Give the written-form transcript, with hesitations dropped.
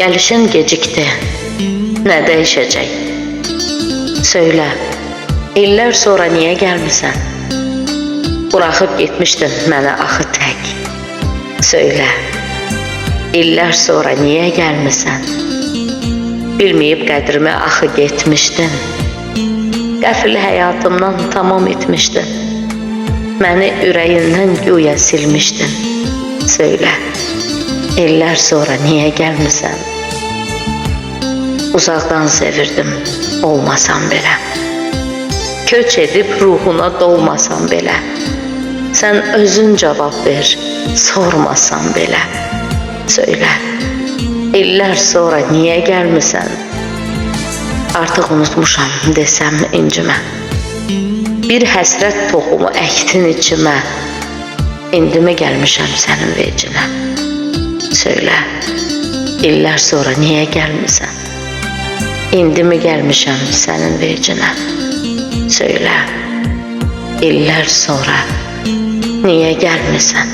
Gəlişin gecikdi. Nə dəyişəcək? Söylə, illər sonra niyə gəlmisən? Buraxıb getmişdin mənə axı tək. Söylə, illər sonra niyə gəlmisən? Bilməyib qədrimi axı getmişdin. Qəfil həyatımdan tamam etmişdin. Məni ürəyindən güya silmişdin. Söylə, illər sonra niyə gəlmisən? Uzaqdan sevirdim, olmasan belə. Köç edib ruhuna dolmasan belə. Sən özün cavab ver, sormasan belə. Söylə, illər sonra niyə gəlmisən? Artıq unutmuşam desəm incimə. Bir həsrət toxumu əkdin içimə. İndimi gəlmişəm sənin vecinə. Söylə, illər sonra niyə gəlmisən? İndimi gəlmişəm sənin vecinə. Söylə, illər sonra niyə gəlmisən?